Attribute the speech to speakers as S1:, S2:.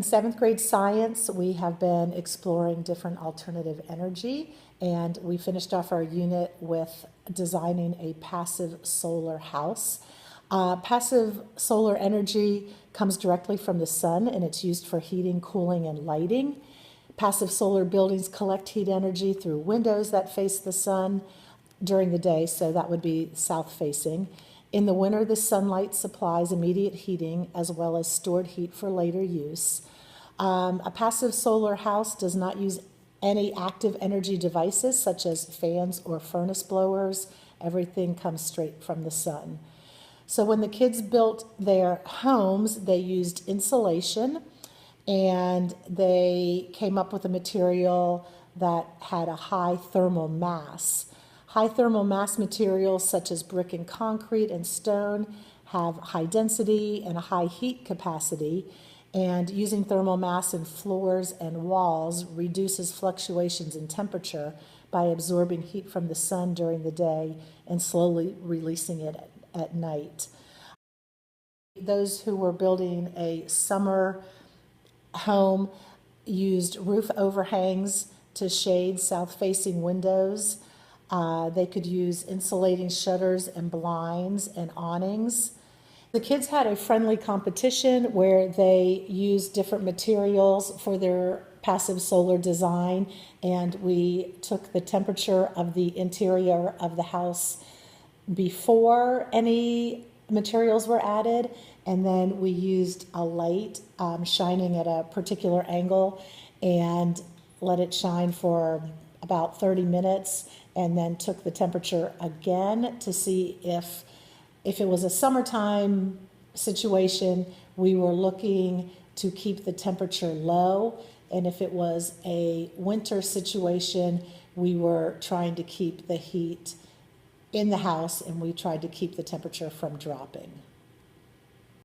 S1: seventh grade science, we have been exploring different alternative energy, and we finished off our unit with designing a passive solar house. Passive solar energy comes directly from the sun, and it's used for heating, cooling, and lighting. Passive solar buildings collect heat energy through windows that face the sun during the day, so that would be south facing. In the winter, the sunlight supplies immediate heating as well as stored heat for later use. A passive solar house does not use any active energy devices such as fans or furnace blowers. Everything comes straight from the sun. So when the kids built their homes, they used insulation, and they came up with a material that had a high thermal mass. High thermal mass materials such as brick and concrete and stone have high density and a high heat capacity, and using thermal mass in floors and walls reduces fluctuations in temperature by absorbing heat from the sun during the day and slowly releasing it at night. Those who were building a summer home used roof overhangs to shade south-facing windows. They could use insulating shutters and blinds and awnings. The kids had a friendly competition where they used different materials for their passive solar design, and we took the temperature of the interior of the house before any materials were added, and then we used a light shining at a particular angle and let it shine for about 30 minutes, and then took the temperature again to see if it was a summertime situation, we were looking to keep the temperature low, and if it was a winter situation, we were trying to keep the heat in the house, and we tried to keep the temperature from dropping.